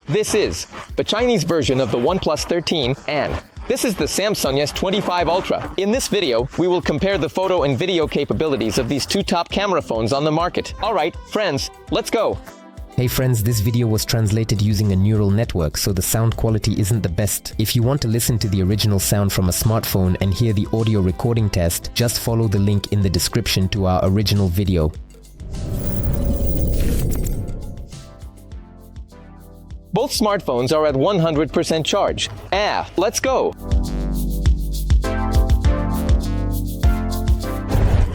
This is the Chinese version of the OnePlus 13 and this is the Samsung S25 Ultra. In this video, we will compare the photo and video capabilities of these two top camera phones on the market. Alright, friends, let's go! Hey friends, this video was translated using a neural network, so the sound quality isn't the best. If you want to listen to the original sound from a smartphone and hear the audio recording test, just follow the link in the description to our original video. Both smartphones are at 100% charge. Let's go!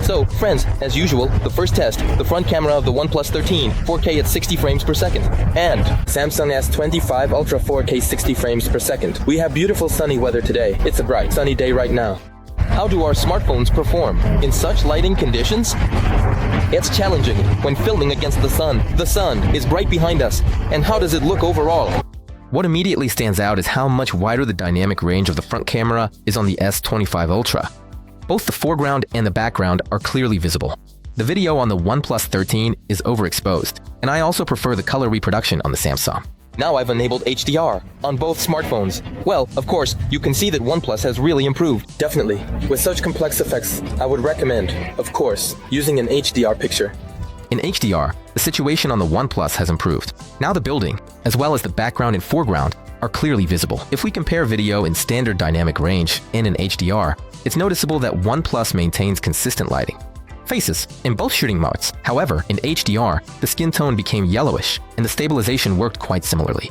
So, friends, as usual, the first test, the front camera of the OnePlus 13, 4K at 60 frames per second, and Samsung S25 Ultra 4K 60 frames per second. We have beautiful sunny weather today. It's a bright, sunny day right now. How do our smartphones perform in such lighting conditions? It's challenging when filming against the sun. The sun is right behind us. And how does it look overall? What immediately stands out is how much wider the dynamic range of the front camera is on the S25 Ultra. Both the foreground and the background are clearly visible. The video on the OnePlus 13 is overexposed, and I also prefer the color reproduction on the Samsung. Now I've enabled HDR on both smartphones. Well, of course, you can see that OnePlus has really improved. Definitely. With such complex effects, I would recommend, of course, using an HDR picture. In HDR, the situation on the OnePlus has improved. Now the building, as well as the background and foreground, are clearly visible. If we compare video in standard dynamic range and in HDR, it's noticeable that OnePlus maintains consistent lighting. Faces in both shooting modes. However, in HDR, the skin tone became yellowish, and the stabilization worked quite similarly.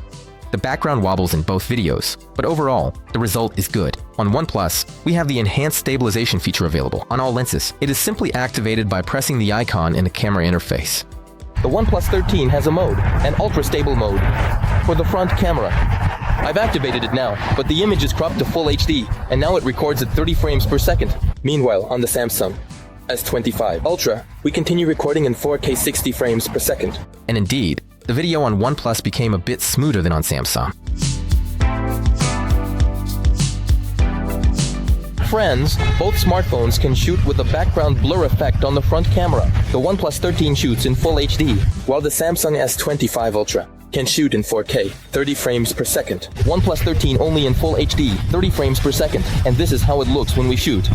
The background wobbles in both videos, but overall, the result is good. On OnePlus, we have the enhanced stabilization feature available on all lenses. It is simply activated by pressing the icon in the camera interface. The OnePlus 13 has a mode, an ultra-stable mode, for the front camera. I've activated it now, but the image is cropped to full HD, and now it records at 30 frames per second. Meanwhile, on the Samsung S25 Ultra, we continue recording in 4K 60 frames per second. And indeed, the video on OnePlus became a bit smoother than on Samsung. Friends, both smartphones can shoot with a background blur effect on the front camera. The OnePlus 13 shoots in full HD, while the Samsung S25 Ultra can shoot in 4K, 30 frames per second. OnePlus 13 only in full HD, 30 frames per second, and this is how it looks when we shoot,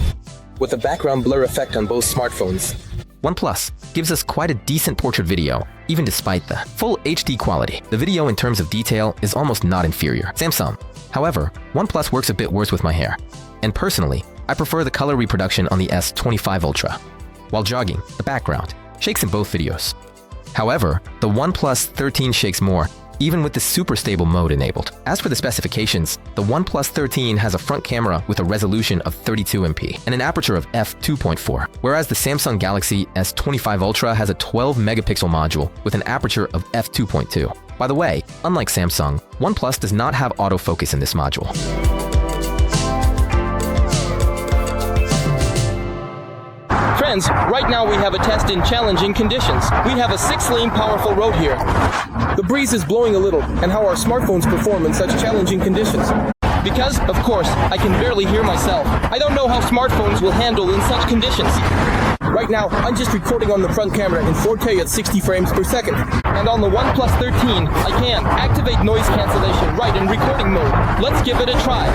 with a background blur effect on both smartphones. OnePlus gives us quite a decent portrait video, even despite the full HD quality. The video in terms of detail is almost not inferior. Samsung, however, OnePlus works a bit worse with my hair. And personally, I prefer the color reproduction on the S25 Ultra. While jogging, the background shakes in both videos. However, the OnePlus 13 shakes more, even with the super stable mode enabled. As for the specifications, the OnePlus 13 has a front camera with a resolution of 32MP and an aperture of f2.4, whereas the Samsung Galaxy S25 Ultra has a 12-megapixel module with an aperture of f2.2. By the way, unlike Samsung, OnePlus does not have autofocus in this module. Friends, right now we have a test in challenging conditions. We have a 6-lane powerful road here. The breeze is blowing a little, and how our smartphones perform in such challenging conditions. Because, of course, I can barely hear myself. I don't know how smartphones will handle in such conditions. Right now, I'm just recording on the front camera in 4K at 60 frames per second. And on the OnePlus 13, I can activate noise cancellation right in recording mode. Let's give it a try.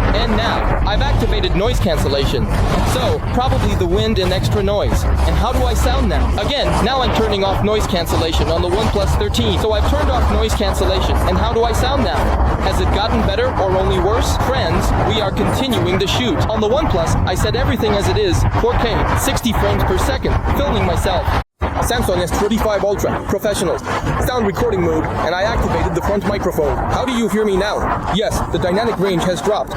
And now, I've activated noise cancellation. So, probably the wind and extra noise. And how do I sound now? Again, now I'm turning off noise cancellation on the OnePlus 13. So I've turned off noise cancellation. And how do I sound now? Has it gotten better or only worse? Friends, we are continuing to shoot. On the OnePlus, I set everything as it is, 4K, 60 frames per second, filming myself. Samsung S25 Ultra, Professional, sound recording mode, and I activated the front microphone. How do you hear me now? Yes, the dynamic range has dropped,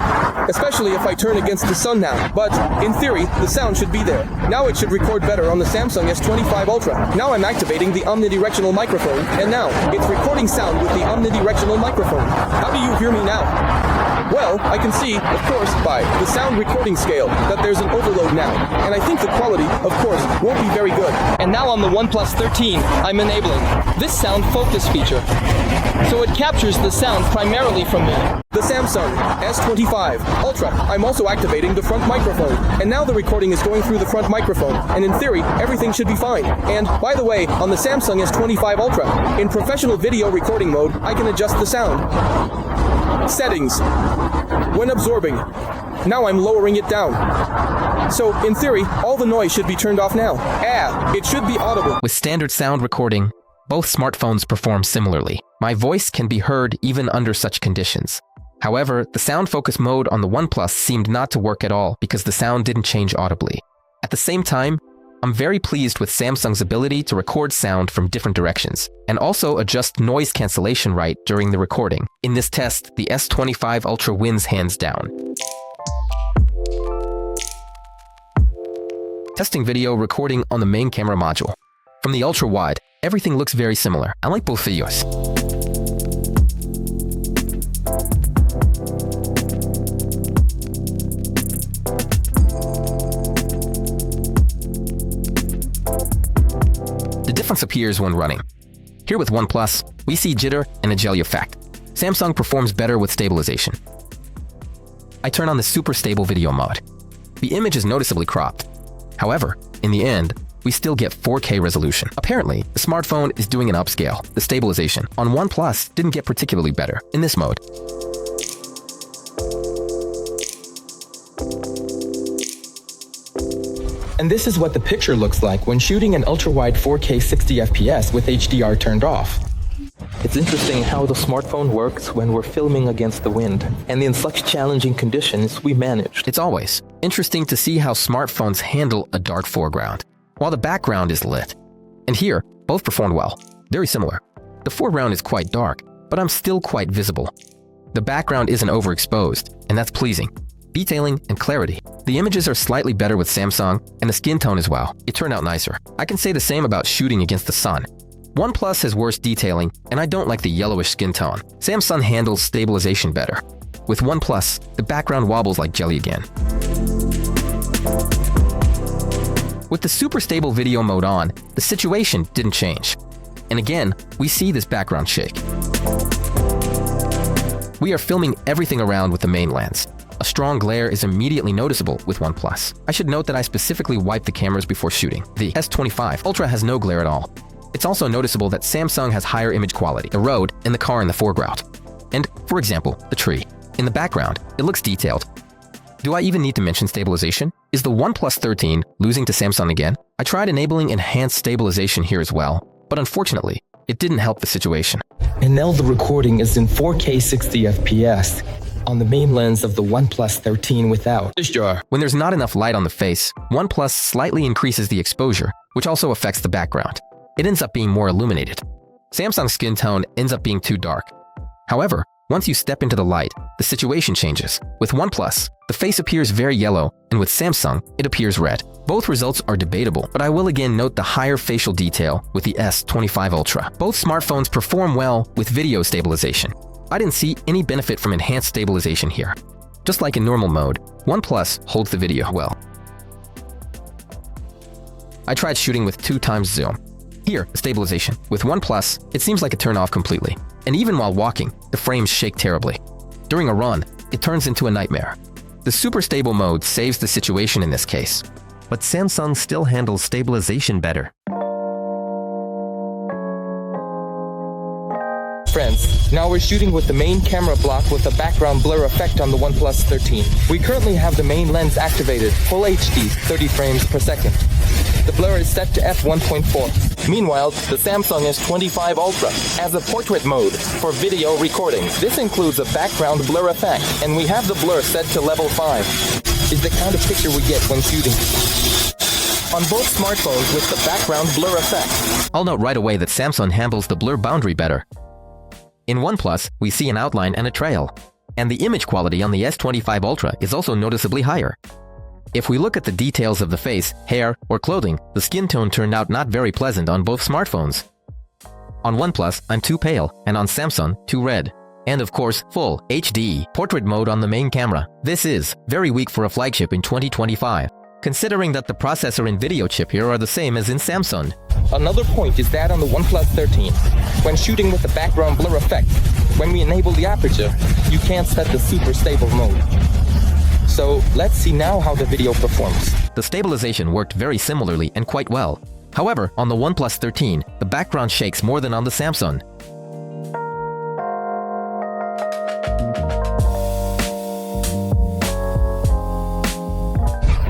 especially if I turn against the sun now. But, in theory, the sound should be there. Now it should record better on the Samsung S25 Ultra. Now I'm activating the omnidirectional microphone, and now it's recording sound with the omnidirectional microphone. How do you hear me now? Well, I can see, of course, by the sound recording scale, that there's an overload now, and I think the quality, of course, won't be very good. And now on the OnePlus 13, I'm enabling this sound focus feature, so it captures the sound primarily from me. The Samsung S25 Ultra. I'm also activating the front microphone. And now the recording is going through the front microphone. And in theory, everything should be fine. And by the way, on the Samsung S25 Ultra, in professional video recording mode, I can adjust the sound. Settings. When absorbing. Now I'm lowering it down. So, in theory, all the noise should be turned off now. It should be audible. With standard sound recording, both smartphones perform similarly. My voice can be heard even under such conditions. However, the sound focus mode on the OnePlus seemed not to work at all because the sound didn't change audibly. At the same time, I'm very pleased with Samsung's ability to record sound from different directions and also adjust noise cancellation right during the recording. In this test, the S25 Ultra wins hands down. Testing video recording on the main camera module. From the ultra wide, everything looks very similar. I like both videos. The difference appears when running. Here with OnePlus, we see jitter and a jelly effect. Samsung performs better with stabilization. I turn on the super stable video mode. The image is noticeably cropped. However, in the end, we still get 4K resolution. Apparently, the smartphone is doing an upscale. The stabilization on OnePlus didn't get particularly better in this mode. And this is what the picture looks like when shooting an ultra-wide 4K 60 FPS with HDR turned off. It's interesting how the smartphone works when we're filming against the wind, and in such challenging conditions, we managed. It's always interesting to see how smartphones handle a dark foreground, while the background is lit. And here, both performed well, very similar. The foreground is quite dark, but I'm still quite visible. The background isn't overexposed, and that's pleasing. Detailing and clarity. The images are slightly better with Samsung, and the skin tone as well. It turned out nicer. I can say the same about shooting against the sun. OnePlus has worse detailing, and I don't like the yellowish skin tone. Samsung handles stabilization better. With OnePlus, the background wobbles like jelly again. With the super stable video mode on, the situation didn't change. And again, we see this background shake. We are filming everything around with the main lens. A strong glare is immediately noticeable with OnePlus. I should note that I specifically wiped the cameras before shooting. The S25 Ultra has no glare at all. It's also noticeable that Samsung has higher image quality, the road and the car in the foreground. And, for example, the tree. In the background, it looks detailed. Do I even need to mention stabilization? Is the OnePlus 13 losing to Samsung again? I tried enabling enhanced stabilization here as well, but unfortunately, it didn't help the situation. And now the recording is in 4K 60 FPS. On the main lens of the OnePlus 13 without. When there's not enough light on the face, OnePlus slightly increases the exposure, which also affects the background. It ends up being more illuminated. Samsung's skin tone ends up being too dark. However, once you step into the light, the situation changes. With OnePlus, the face appears very yellow, and with Samsung, it appears red. Both results are debatable, but I will again note the higher facial detail with the S25 Ultra. Both smartphones perform well with video stabilization. I didn't see any benefit from enhanced stabilization here. Just like in normal mode, OnePlus holds the video well. I tried shooting with 2x zoom. Here, stabilization. With OnePlus, it seems like it turned off completely. And even while walking, the frames shake terribly. During a run, it turns into a nightmare. The super stable mode saves the situation in this case. But Samsung still handles stabilization better. Friends, now we're shooting with the main camera block with a background blur effect on the OnePlus 13. We currently have the main lens activated, full HD, 30 frames per second. The blur is set to f1.4. Meanwhile, the Samsung S25 Ultra has a portrait mode for video recording. This includes a background blur effect, and we have the blur set to level 5. Is the kind of picture we get when shooting. On both smartphones with the background blur effect. I'll note right away that Samsung handles the blur boundary better. In OnePlus, we see an outline and a trail, and the image quality on the S25 Ultra is also noticeably higher. If we look at the details of the face, hair, or clothing, the skin tone turned out not very pleasant on both smartphones. On OnePlus, I'm too pale, and on Samsung, too red. And of course, full HD portrait mode on the main camera. This is very weak for a flagship in 2025. considering that the processor and video chip here are the same as in Samsung. Another point is that on the OnePlus 13, when shooting with the background blur effect, when we enable the aperture, you can't set the super stable mode. So let's see now how the video performs. The stabilization worked very similarly and quite well. However, on the OnePlus 13, the background shakes more than on the Samsung.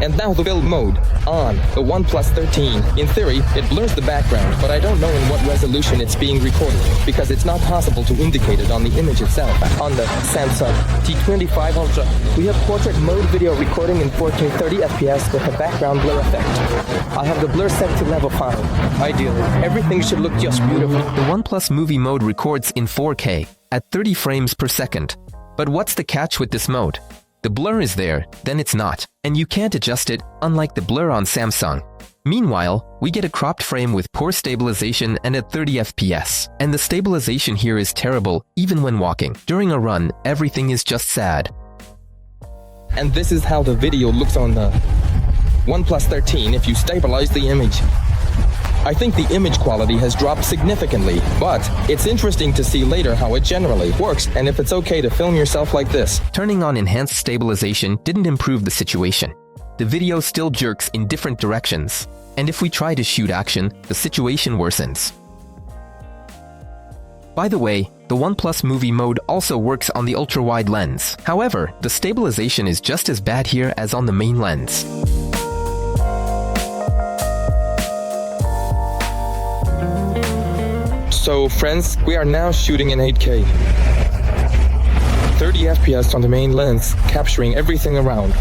And now the build mode, on the OnePlus 13. In theory, it blurs the background, but I don't know in what resolution it's being recorded, because it's not possible to indicate it on the image itself. On the Samsung T25 Ultra, we have portrait mode video recording in 4K 30 FPS with a background blur effect. I'll have the blur set to level 5. Ideally, everything should look just beautiful. The OnePlus Movie Mode records in 4K at 30 frames per second. But what's the catch with this mode? The blur is there, then it's not, and you can't adjust it, unlike the blur on Samsung. Meanwhile, we get a cropped frame with poor stabilization and at 30 FPS. And the stabilization here is terrible, even when walking. During a run, everything is just sad. And this is how the video looks on the OnePlus 13 if you stabilize the image. I think the image quality has dropped significantly, but it's interesting to see later how it generally works and if it's okay to film yourself like this. Turning on enhanced stabilization didn't improve the situation. The video still jerks in different directions, and if we try to shoot action, the situation worsens. By the way, the OnePlus Movie Mode also works on the ultra-wide lens. However, the stabilization is just as bad here as on the main lens. So friends, we are now shooting in 8K. 30 FPS on the main lens, capturing everything around.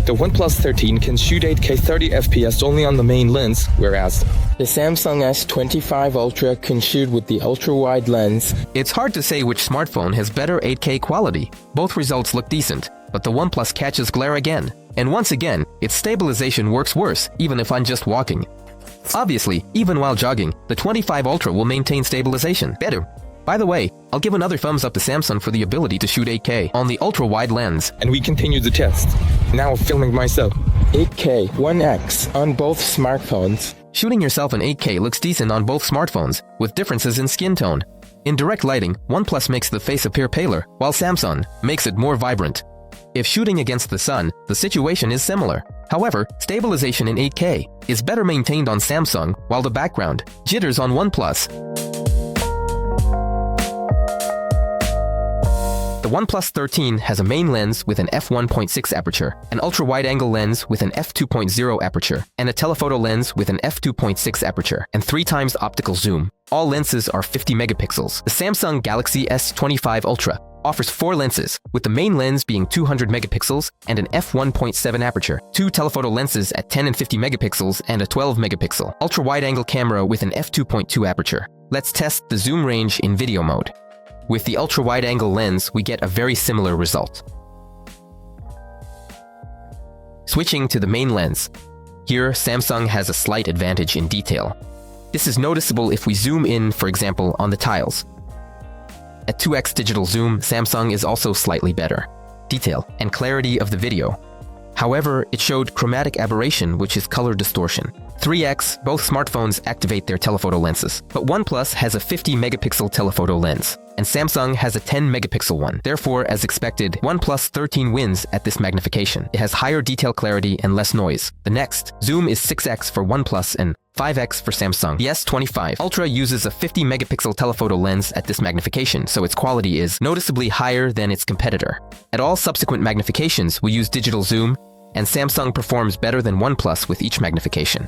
The OnePlus 13 can shoot 8K 30 FPS only on the main lens, whereas the Samsung S25 Ultra can shoot with the ultra-wide lens. It's hard to say which smartphone has better 8K quality. Both results look decent, but the OnePlus catches glare again. And once again, its stabilization works worse, even if I'm just walking. Obviously, even while jogging, the 25 Ultra will maintain stabilization better. By the way, I'll give another thumbs up to Samsung for the ability to shoot 8K on the ultra-wide lens. And we continue the test. Now filming myself. 8K 1x on both smartphones. Shooting yourself in 8K looks decent on both smartphones, with differences in skin tone. In direct lighting, OnePlus makes the face appear paler, while Samsung makes it more vibrant. If shooting against the sun, the situation is similar. However, stabilization in 8K is better maintained on Samsung, while the background jitters on OnePlus. The OnePlus 13 has a main lens with an f1.6 aperture, an ultra-wide-angle lens with an f2.0 aperture, and a telephoto lens with an f2.6 aperture, and 3 times optical zoom. All lenses are 50 megapixels. The Samsung Galaxy S25 Ultra offers 4 lenses, with the main lens being 200 megapixels and an f1.7 aperture, 2 telephoto lenses at 10 and 50 megapixels and a 12 megapixel, ultra-wide-angle camera with an f2.2 aperture. Let's test the zoom range in video mode. With the ultra-wide-angle lens, we get a very similar result. Switching to the main lens. Here, Samsung has a slight advantage in detail. This is noticeable if we zoom in, for example, on the tiles. At 2x digital zoom, Samsung is also slightly better. Detail and clarity of the video. However, it showed chromatic aberration, which is color distortion. 3x, both smartphones activate their telephoto lenses, but OnePlus has a 50 megapixel telephoto lens, and Samsung has a 10 megapixel one. Therefore, as expected, OnePlus 13 wins at this magnification. It has higher detail clarity and less noise. The next, zoom is 6x for OnePlus and 5x for Samsung. The S25 Ultra uses a 50 megapixel telephoto lens at this magnification, so its quality is noticeably higher than its competitor. At all subsequent magnifications, we use digital zoom, and Samsung performs better than OnePlus with each magnification.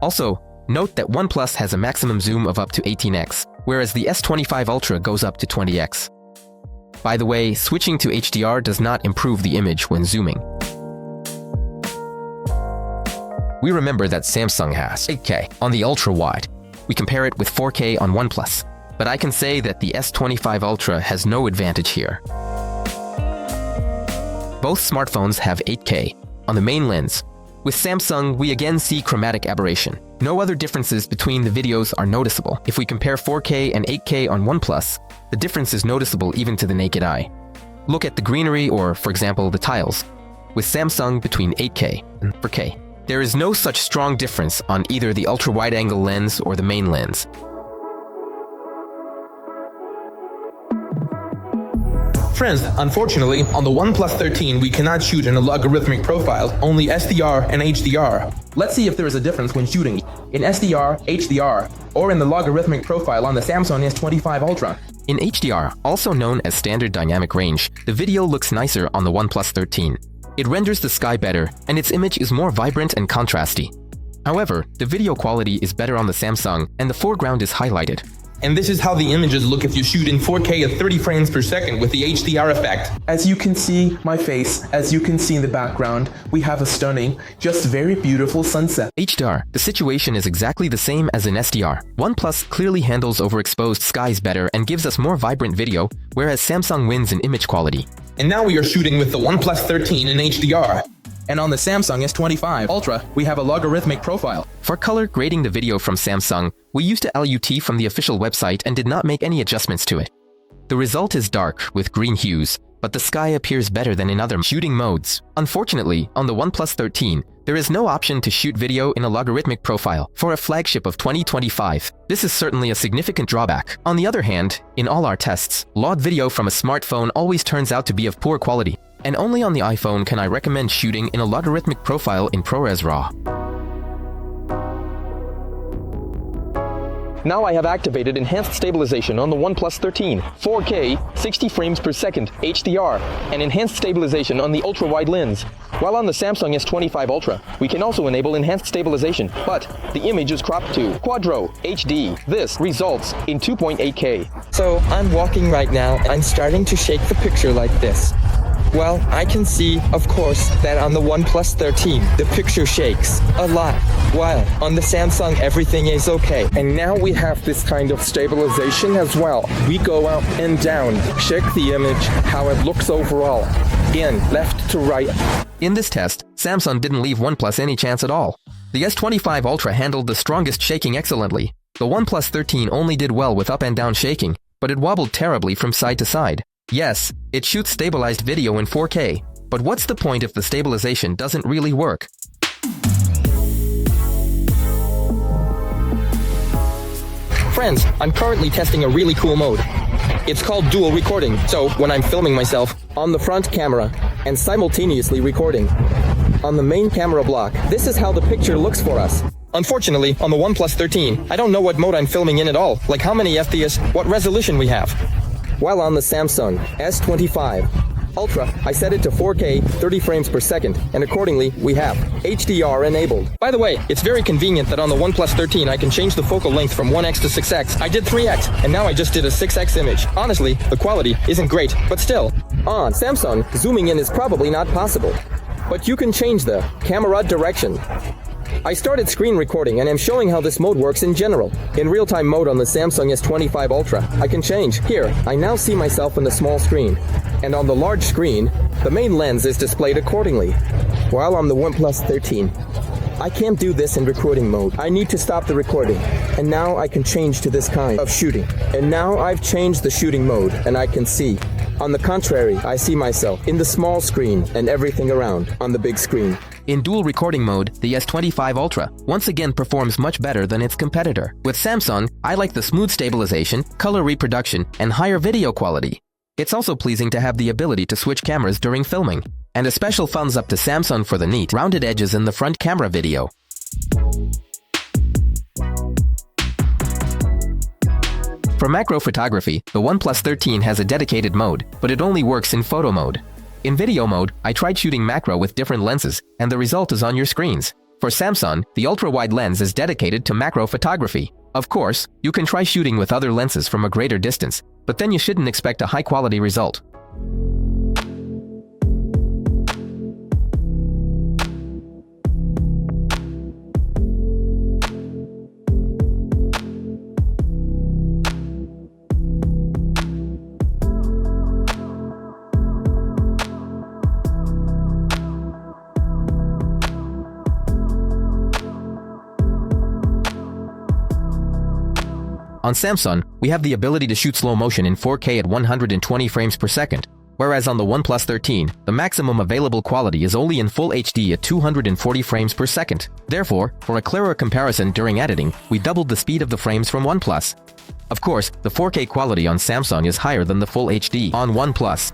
Also, note that OnePlus has a maximum zoom of up to 18x, whereas the S25 Ultra goes up to 20x. By the way, switching to HDR does not improve the image when zooming. We remember that Samsung has 8K on the ultra-wide. We compare it with 4K on OnePlus, but I can say that the S25 Ultra has no advantage here. Both smartphones have 8K on the main lens. With Samsung, we again see chromatic aberration. No other differences between the videos are noticeable. If we compare 4K and 8K on OnePlus, the difference is noticeable even to the naked eye. Look at the greenery or, for example, the tiles. with Samsung between 8K and 4K. There is no such strong difference on either the ultra-wide-angle lens or the main lens. Friends, unfortunately, on the OnePlus 13 we cannot shoot in a logarithmic profile, only SDR and HDR. Let's see if there is a difference when shooting in SDR, HDR, or in the logarithmic profile on the Samsung S25 Ultra. In HDR, also known as standard dynamic range, the video looks nicer on the OnePlus 13. It renders the sky better, and its image is more vibrant and contrasty. However, the video quality is better on the Samsung, and the foreground is highlighted. And this is how the images look if you shoot in 4K at 30 frames per second with the HDR effect. As you can see my face, as you can see in the background, we have a stunning, just very beautiful sunset. HDR, the situation is exactly the same as in SDR. OnePlus clearly handles overexposed skies better and gives us more vibrant video, whereas Samsung wins in image quality. And now we are shooting with the OnePlus 13 in HDR. And on the Samsung S25 Ultra, we have a logarithmic profile. For color grading the video from Samsung, we used a LUT from the official website and did not make any adjustments to it. The result is dark with green hues, but the sky appears better than in other shooting modes. Unfortunately, on the OnePlus 13, there is no option to shoot video in a logarithmic profile for a flagship of 2025. This is certainly a significant drawback. On the other hand, in all our tests, log video from a smartphone always turns out to be of poor quality. And only on the iPhone can I recommend shooting in a logarithmic profile in ProRes RAW. Now I have activated enhanced stabilization on the OnePlus 13, 4K, 60 frames per second, HDR, and enhanced stabilization on the ultra-wide lens. While on the Samsung S25 Ultra, we can also enable enhanced stabilization, but the image is cropped to Quadro HD. This results in 2.8K. So I'm walking right now, I'm starting to shake the picture like this. Well, I can see, of course, that on the OnePlus 13, the picture shakes a lot, while on the Samsung, everything is okay. And now we have this kind of stabilization as well. We go up and down, check the image, how it looks overall, in left to right. In this test, Samsung didn't leave OnePlus any chance at all. The S25 Ultra handled the strongest shaking excellently. The OnePlus 13 only did well with up and down shaking, but it wobbled terribly from side to side. Yes, it shoots stabilized video in 4K, but what's the point if the stabilization doesn't really work? Friends, I'm currently testing a really cool mode. It's called dual recording, so when I'm filming myself on the front camera and simultaneously recording on the main camera block, this is how the picture looks for us. Unfortunately, on the OnePlus 13, I don't know what mode I'm filming in at all, like how many FPS, what resolution we have. While on the Samsung S25 Ultra, I set it to 4K 30 frames per second, and accordingly, we have HDR enabled. By the way, it's very convenient that on the OnePlus 13 I can change the focal length from 1x to 6x. I did 3x, and now I just did a 6x image. Honestly, the quality isn't great, but still. On Samsung, zooming in is probably not possible, but you can change the camera direction. I started screen recording and am showing how this mode works in general. In real-time mode on the Samsung S25 Ultra, I can change. Here, I now see myself in the small screen. And on the large screen, the main lens is displayed accordingly. While on the OnePlus 13, I can't do this in recording mode. I need to stop the recording. And now I can change to this kind of shooting. And now I've changed the shooting mode and I can see. On the contrary, I see myself in the small screen and everything around on the big screen. In dual recording mode, the S25 Ultra once again performs much better than its competitor. With Samsung, I like the smooth stabilization, color reproduction, and higher video quality. It's also pleasing to have the ability to switch cameras during filming. And a special thumbs up to Samsung for the neat, rounded edges in the front camera video. For macro photography, the OnePlus 13 has a dedicated mode, but it only works in photo mode. In video mode, I tried shooting macro with different lenses, and the result is on your screens. For Samsung, the ultra-wide lens is dedicated to macro photography. Of course, you can try shooting with other lenses from a greater distance, but then you shouldn't expect a high-quality result. On Samsung, we have the ability to shoot slow motion in 4K at 120 frames per second. whereas on the OnePlus 13, the maximum available quality is only in Full HD at 240 frames per second. Therefore, for a clearer comparison during editing, we doubled the speed of the frames from OnePlus. Of course, the 4K quality on Samsung is higher than the Full HD on OnePlus.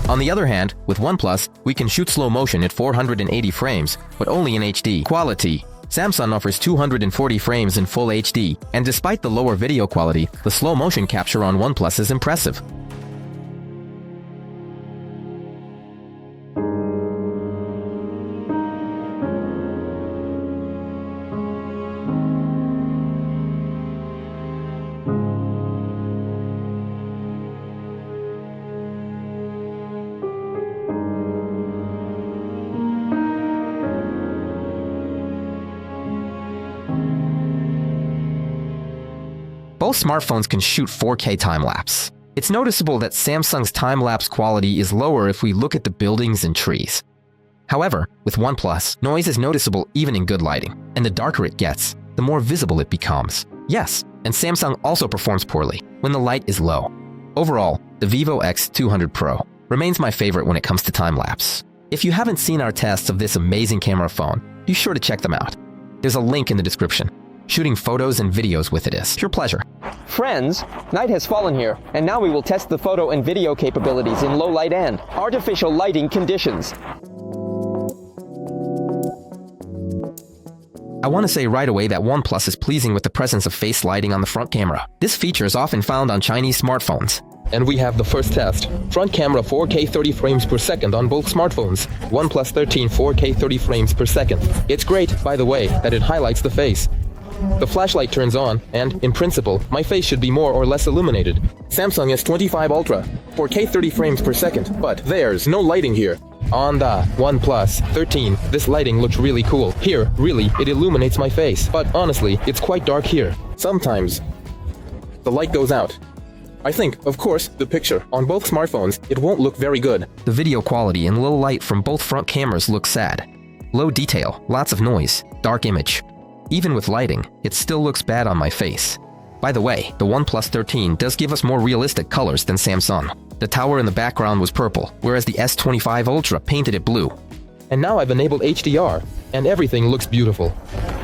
On the other hand, with OnePlus, we can shoot slow motion at 480 frames, but only in HD quality. Samsung offers 240 frames in Full HD, and despite the lower video quality, the slow motion capture on OnePlus is impressive. Both smartphones can shoot 4K time-lapse. It's noticeable that Samsung's time-lapse quality is lower if we look at the buildings and trees. However, with OnePlus, noise is noticeable even in good lighting, and the darker it gets, the more visible it becomes. Yes, and Samsung also performs poorly when the light is low. Overall, the Vivo X200 Pro remains my favorite when it comes to time-lapse. If you haven't seen our tests of this amazing camera phone, be sure to check them out. There's a link in the description. Shooting photos and videos with it is pure pleasure. Friends, night has fallen here, and now we will test the photo and video capabilities in low light and artificial lighting conditions. I want to say right away that OnePlus is pleasing with the presence of face lighting on the front camera. This feature is often found on Chinese smartphones. And we have the first test. Front camera 4K 30 frames per second on both smartphones. OnePlus 13 4K 30 frames per second. It's great, by the way, that it highlights the face. The flashlight turns on, and, in principle, my face should be more or less illuminated. Samsung S25 Ultra, 4K 30 frames per second, but there's no lighting here. On the OnePlus 13, this lighting looks really cool. Here, really, it illuminates my face, but honestly, it's quite dark here. Sometimes, the light goes out. I think, of course, the picture on both smartphones, it won't look very good. The video quality in low light from both front cameras looks sad. Low detail, lots of noise, dark image. Even with lighting, it still looks bad on my face. By the way, the OnePlus 13 does give us more realistic colors than Samsung. The tower in the background was purple, whereas the S25 Ultra painted it blue. And now I've enabled HDR, and everything looks beautiful.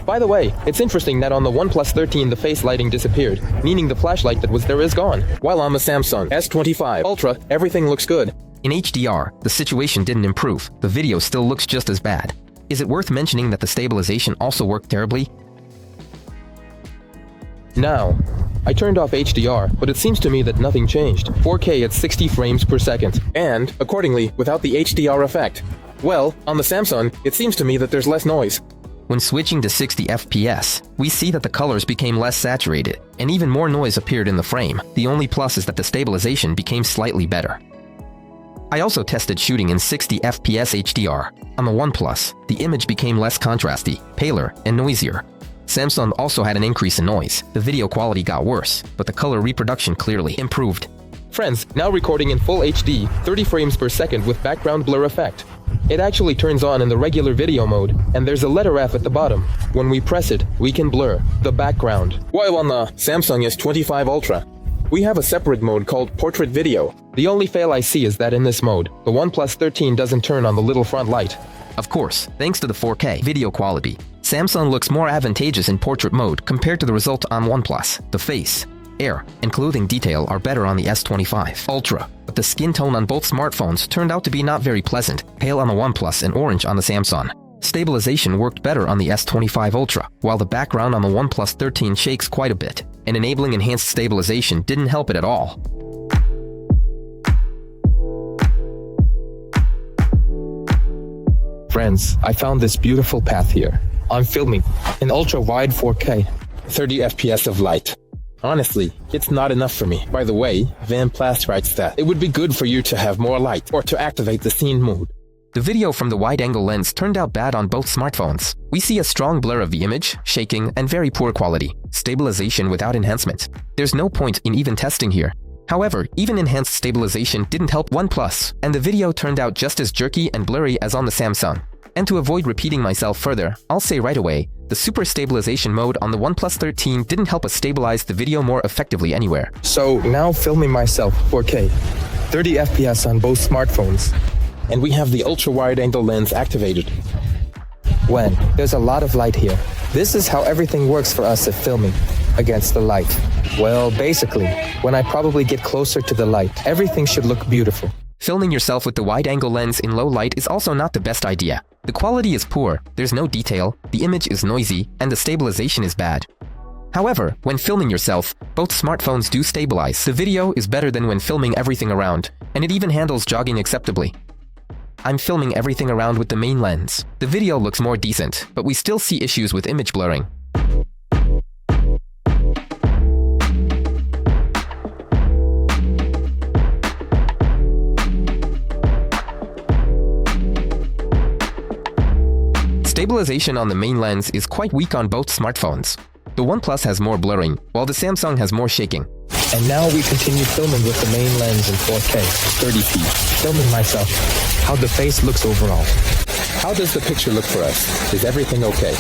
By the way, it's interesting that on the OnePlus 13 the face lighting disappeared, meaning the flashlight that was there is gone. While on the Samsung S25 Ultra, everything looks good. In HDR, the situation didn't improve. The video still looks just as bad. Is it worth mentioning that the stabilization also worked terribly? Now, I turned off HDR, but it seems to me that nothing changed. 4K at 60 frames per second, and, accordingly, without the HDR effect. Well, on the Samsung, it seems to me that there's less noise. When switching to 60 FPS, we see that the colors became less saturated, and even more noise appeared in the frame. The only plus is that the stabilization became slightly better. I also tested shooting in 60 FPS HDR. On the OnePlus, the image became less contrasty, paler, and noisier. Samsung also had an increase in noise. The video quality got worse, but the color reproduction clearly improved. Friends, now recording in Full HD, 30 frames per second with background blur effect. It actually turns on in the regular video mode, and there's a letter F at the bottom. When we press it, we can blur the background. While on the Samsung S25 Ultra, we have a separate mode called Portrait Video. The only fail I see is that in this mode, the OnePlus 13 doesn't turn on the little front light. Of course, thanks to the 4K video quality, Samsung looks more advantageous in portrait mode compared to the result on OnePlus. The face, air, and clothing detail are better on the S25 Ultra, but the skin tone on both smartphones turned out to be not very pleasant, pale on the OnePlus and orange on the Samsung. Stabilization worked better on the S25 Ultra, while the background on the OnePlus 13 shakes quite a bit, and enabling enhanced stabilization didn't help it at all. Friends, I found this beautiful path here. I'm filming in ultra-wide 4K, 30 FPS of light. Honestly, it's not enough for me. By the way, Van Plast writes that it would be good for you to have more light or to activate the scene mode. The video from the wide-angle lens turned out bad on both smartphones. We see a strong blur of the image, shaking, and very poor quality. Stabilization without enhancement. There's no point in even testing here. However, even enhanced stabilization didn't help OnePlus, and the video turned out just as jerky and blurry as on the Samsung. And to avoid repeating myself further, I'll say right away, the super stabilization mode on the OnePlus 13 didn't help us stabilize the video more effectively anywhere. So now filming myself 4K, 30 FPS on both smartphones. And we have the ultra-wide-angle lens activated. When there's a lot of light here. This is how everything works for us if filming against the light. Well, basically, when I probably get closer to the light, everything should look beautiful. Filming yourself with the wide-angle lens in low light is also not the best idea. The quality is poor, there's no detail, the image is noisy, and the stabilization is bad. However, when filming yourself, both smartphones do stabilize. The video is better than when filming everything around, and it even handles jogging acceptably. I'm filming everything around with the main lens. The video looks more decent, but we still see issues with image blurring. Stabilization on the main lens is quite weak on both smartphones. The OnePlus has more blurring, while the Samsung has more shaking. And now we continue filming with the main lens in 4K, 30p. Filming myself, how the face looks overall. How does the picture look for us? Is everything okay?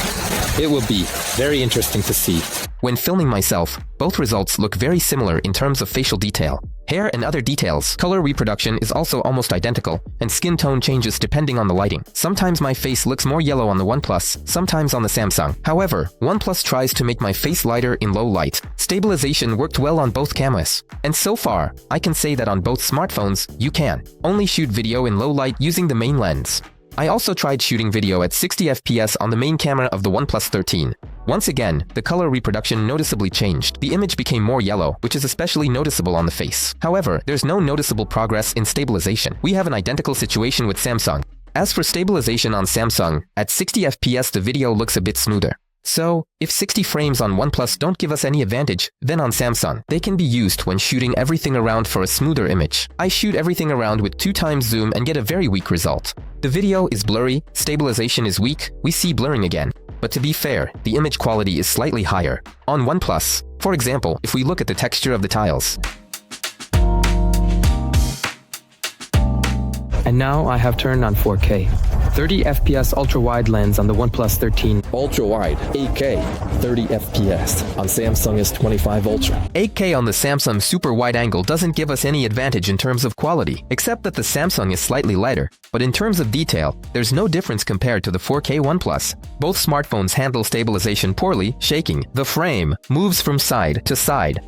It will be very interesting to see. When filming myself, both results look very similar in terms of facial detail. Hair and other details, color reproduction is also almost identical, and skin tone changes depending on the lighting. Sometimes my face looks more yellow on the OnePlus, sometimes on the Samsung. However, OnePlus tries to make my face lighter in low light. Stabilization worked well on both cameras. And so far, I can say that on both smartphones, you can only shoot video in low light using the main lens. I also tried shooting video at 60 FPS on the main camera of the OnePlus 13. Once again, the color reproduction noticeably changed. The image became more yellow, which is especially noticeable on the face. However, there's no noticeable progress in stabilization. We have an identical situation with Samsung. As for stabilization on Samsung, at 60 FPS the video looks a bit smoother. So, if 60 frames on OnePlus don't give us any advantage, then on Samsung, they can be used when shooting everything around for a smoother image. I shoot everything around with 2x zoom and get a very weak result. The video is blurry, stabilization is weak, we see blurring again. But to be fair, the image quality is slightly higher. On OnePlus, for example, if we look at the texture of the tiles. And now I have turned on 4K. 30 FPS ultra-wide lens on the OnePlus 13. Ultra-wide, 8K, 30 FPS on Samsung S25 Ultra. 8K on the Samsung super wide angle doesn't give us any advantage in terms of quality, except that the Samsung is slightly lighter. But in terms of detail, there's no difference compared to the 4K OnePlus. Both smartphones handle stabilization poorly, shaking. The frame moves from side to side.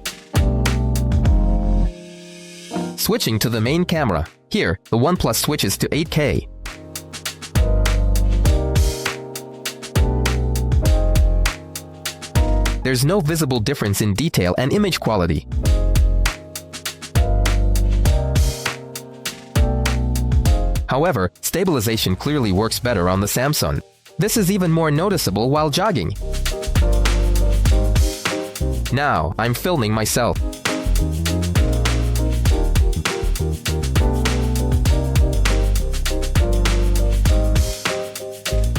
Switching to the main camera. Here, the OnePlus switches to 8K. There's no visible difference in detail and image quality. However, stabilization clearly works better on the Samsung. This is even more noticeable while jogging. Now, I'm filming myself.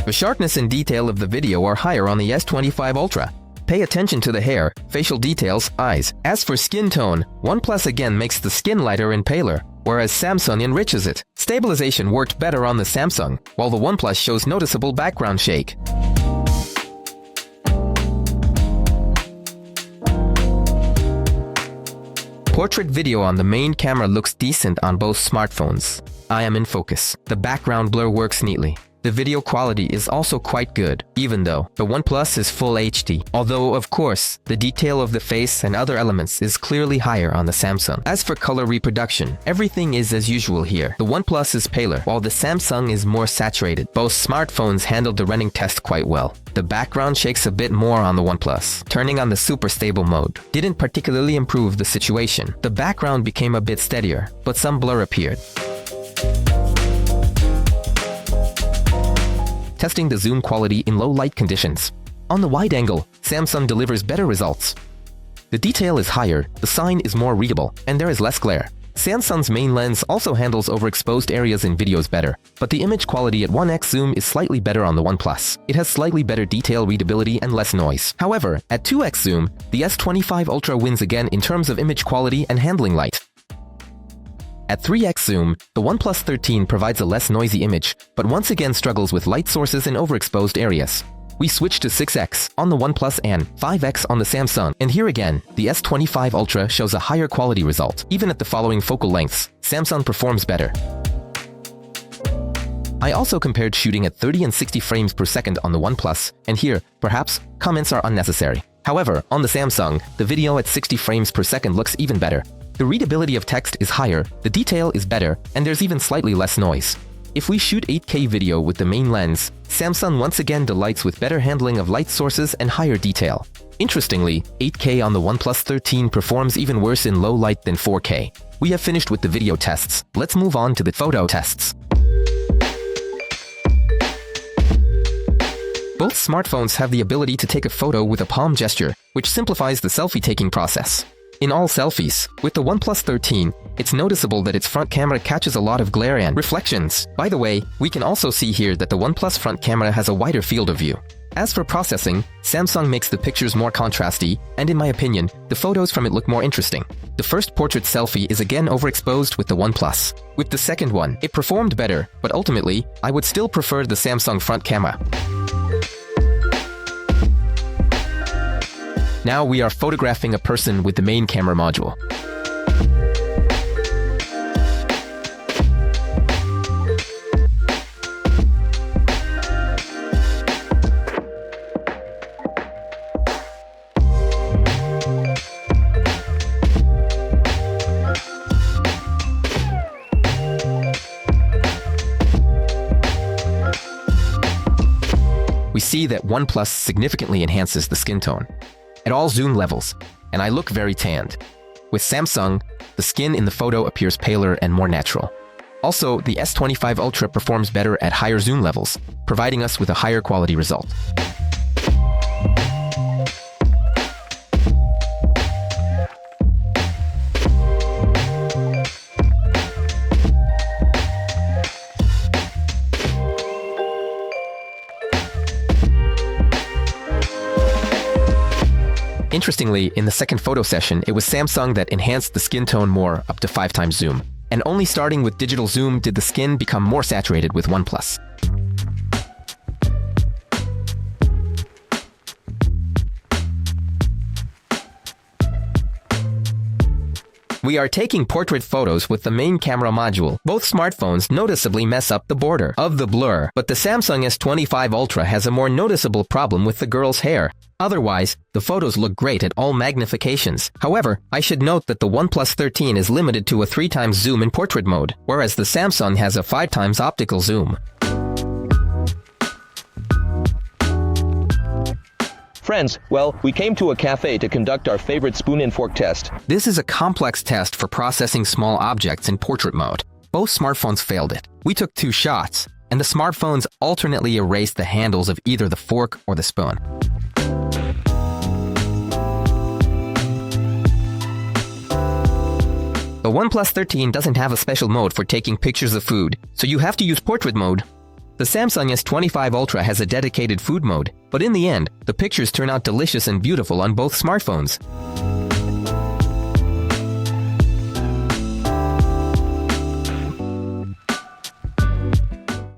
The sharpness and detail of the video are higher on the S25 Ultra. Pay attention to the hair, facial details, eyes. As for skin tone, OnePlus again makes the skin lighter and paler, whereas Samsung enriches it. Stabilization worked better on the Samsung, while the OnePlus shows noticeable background shake. Portrait video on the main camera looks decent on both smartphones. I am in focus. The background blur works neatly. The video quality is also quite good, even though the OnePlus is full HD. Although, of course, the detail of the face and other elements is clearly higher on the Samsung. As for color reproduction, everything is as usual here. The OnePlus is paler, while the Samsung is more saturated. Both smartphones handled the running test quite well. The background shakes a bit more on the OnePlus. Turning on the super stable mode didn't particularly improve the situation. The background became a bit steadier, but some blur appeared. Testing the zoom quality in low light conditions. On the wide angle, Samsung delivers better results. The detail is higher, the sign is more readable, and there is less glare. Samsung's main lens also handles overexposed areas in videos better, but the image quality at 1x zoom is slightly better on the OnePlus. It has slightly better detail readability and less noise. However, at 2x zoom, the S25 Ultra wins again in terms of image quality and handling light. At 3x zoom, the OnePlus 13 provides a less noisy image, but once again struggles with light sources in overexposed areas. We switch to 6x on the OnePlus and 5x on the Samsung, and here again, the S25 Ultra shows a higher quality result. Even at the following focal lengths, Samsung performs better. I also compared shooting at 30 and 60 frames per second on the OnePlus, and here, perhaps, comments are unnecessary. However, on the Samsung, the video at 60 frames per second looks even better. The readability of text is higher, the detail is better, and there's even slightly less noise. If we shoot 8K video with the main lens, Samsung once again delights with better handling of light sources and higher detail. Interestingly, 8K on the OnePlus 13 performs even worse in low light than 4K. We have finished with the video tests. Let's move on to the photo tests. Both smartphones have the ability to take a photo with a palm gesture, which simplifies the selfie taking process. In all selfies, with the OnePlus 13, it's noticeable that its front camera catches a lot of glare and reflections. By the way, we can also see here that the OnePlus front camera has a wider field of view. As for processing, Samsung makes the pictures more contrasty, and in my opinion, the photos from it look more interesting. The first portrait selfie is again overexposed with the OnePlus. With the second one, it performed better, but ultimately, I would still prefer the Samsung front camera. Now we are photographing a person with the main camera module. We see that OnePlus significantly enhances the skin tone at all zoom levels, and I look very tanned. With Samsung, the skin in the photo appears paler and more natural. Also, the S25 Ultra performs better at higher zoom levels, providing us with a higher quality result. Interestingly, in the second photo session, it was Samsung that enhanced the skin tone more, up to 5 times zoom. And only starting with digital zoom did the skin become more saturated with OnePlus. We are taking portrait photos with the main camera module. Both smartphones noticeably mess up the border of the blur, but the Samsung S25 Ultra has a more noticeable problem with the girl's hair. Otherwise, the photos look great at all magnifications. However, I should note that the OnePlus 13 is limited to a 3 times zoom in portrait mode, whereas the Samsung has a 5 times optical zoom. Friends, well, we came to a cafe to conduct our favorite spoon and fork test. This is a complex test for processing small objects in portrait mode. Both smartphones failed it. We took 2 shots, and the smartphones alternately erased the handles of either the fork or the spoon. The OnePlus 13 doesn't have a special mode for taking pictures of food, so you have to use portrait mode. The Samsung S25 Ultra has a dedicated food mode, but in the end, the pictures turn out delicious and beautiful on both smartphones.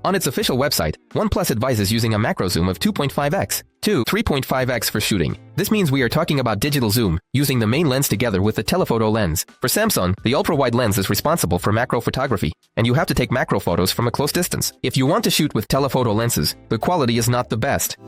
On its official website, OnePlus advises using a macro zoom of 2.5x to 3.5x for shooting. This means we are talking about digital zoom, using the main lens together with the telephoto lens. For Samsung, the ultra-wide lens is responsible for macro photography, and you have to take macro photos from a close distance. If you want to shoot with telephoto lenses, the quality is not the best.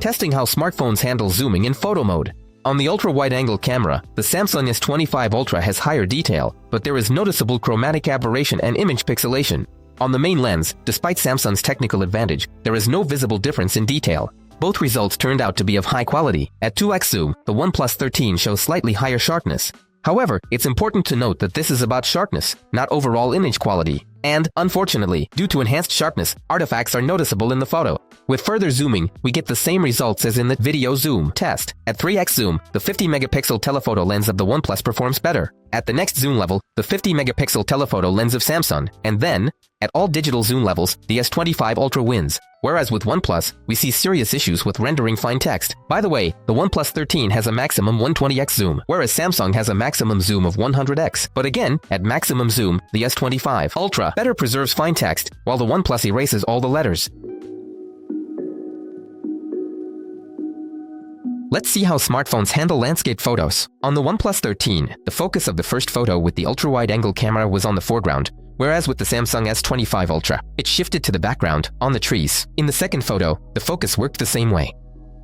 Testing how smartphones handle zooming in photo mode. On the ultra-wide-angle camera, the Samsung S25 Ultra has higher detail, but there is noticeable chromatic aberration and image pixelation. On the main lens, despite Samsung's technical advantage, there is no visible difference in detail. Both results turned out to be of high quality. At 2x zoom, the OnePlus 13 shows slightly higher sharpness. However, it's important to note that this is about sharpness, not overall image quality. And, unfortunately, due to enhanced sharpness, artifacts are noticeable in the photo. With further zooming, we get the same results as in the video zoom test. At 3x zoom, the 50-megapixel telephoto lens of the OnePlus performs better. At the next zoom level, the 50-megapixel telephoto lens of Samsung, and then, At all digital zoom levels, the S25 Ultra wins, whereas with OnePlus, we see serious issues with rendering fine text. By the way, the OnePlus 13 has a maximum 120x zoom, whereas Samsung has a maximum zoom of 100x. But again, at maximum zoom, the S25 Ultra better preserves fine text, while the OnePlus erases all the letters. Let's see how smartphones handle landscape photos. On the OnePlus 13, the focus of the first photo with the ultra-wide-angle camera was on the foreground, whereas with the Samsung S25 Ultra, it shifted to the background, on the trees. In the second photo, the focus worked the same way.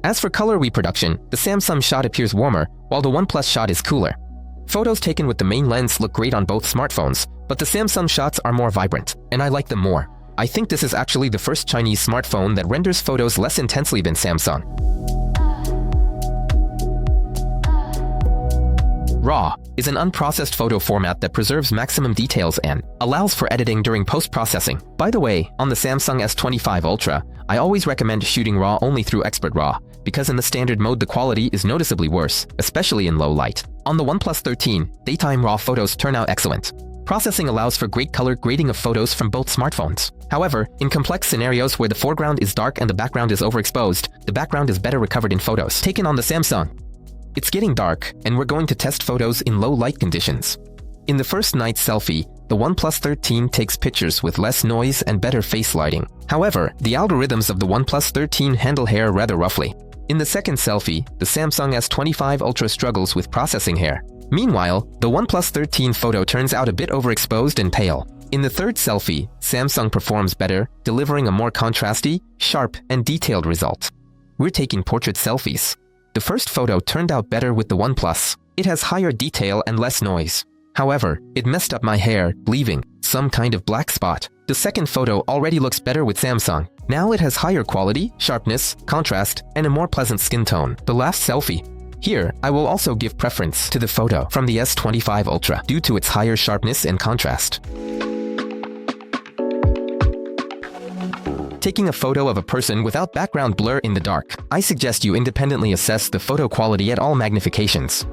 As for color reproduction, the Samsung shot appears warmer, while the OnePlus shot is cooler. Photos taken with the main lens look great on both smartphones, but the Samsung shots are more vibrant, and I like them more. I think this is actually the first Chinese smartphone that renders photos less intensely than Samsung. RAW is an unprocessed photo format that preserves maximum details and allows for editing during post-processing. By the way, on the Samsung S25 Ultra, I always recommend shooting RAW only through Expert RAW, because in the standard mode the quality is noticeably worse, especially in low light. On the OnePlus 13, daytime RAW photos turn out excellent. Processing allows for great color grading of photos from both smartphones. However, in complex scenarios where the foreground is dark and the background is overexposed, the background is better recovered in photos taken on the Samsung. It's getting dark, and we're going to test photos in low light conditions. In the first night selfie, the OnePlus 13 takes pictures with less noise and better face lighting. However, the algorithms of the OnePlus 13 handle hair rather roughly. In the second selfie, the Samsung S25 Ultra struggles with processing hair. Meanwhile, the OnePlus 13 photo turns out a bit overexposed and pale. In the third selfie, Samsung performs better, delivering a more contrasty, sharp, and detailed result. We're taking portrait selfies. The first photo turned out better with the OnePlus. It has higher detail and less noise. However, it messed up my hair, leaving some kind of black spot. The second photo already looks better with Samsung. Now it has higher quality, sharpness, contrast, and a more pleasant skin tone. The last selfie. Here, I will also give preference to the photo from the S25 Ultra due to its higher sharpness and contrast. Taking a photo of a person without background blur in the dark, I suggest you independently assess the photo quality at all magnifications.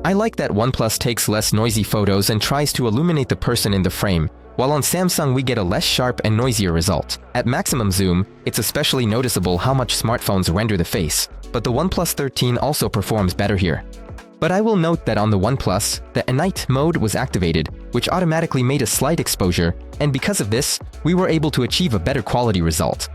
I like that OnePlus takes less noisy photos and tries to illuminate the person in the frame, while on Samsung we get a less sharp and noisier result. At maximum zoom, it's especially noticeable how much smartphones render the face, but the OnePlus 13 also performs better here. But I will note that on the OnePlus, the night mode was activated, which automatically made a slight exposure, and because of this, we were able to achieve a better quality result.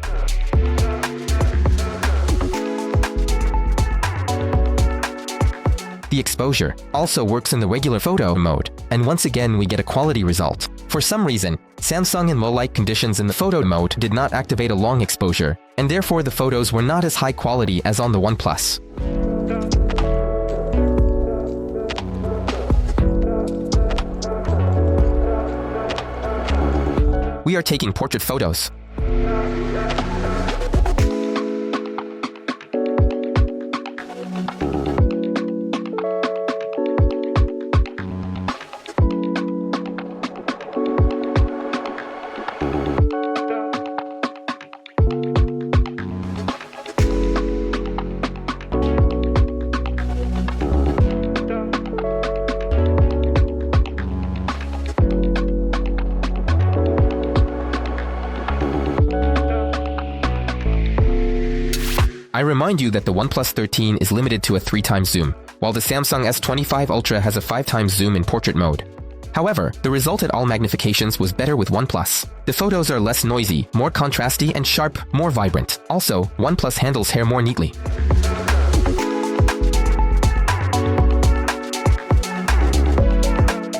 The exposure also works in the regular photo mode, and once again we get a quality result. For some reason, Samsung in low light conditions in the photo mode did not activate a long exposure, and therefore the photos were not as high quality as on the OnePlus. We are taking portrait photos. I remind you that the OnePlus 13 is limited to a 3x zoom, while the Samsung S25 Ultra has a 5x zoom in portrait mode. However, the result at all magnifications was better with OnePlus. The photos are less noisy, more contrasty and sharp, more vibrant. Also, OnePlus handles hair more neatly.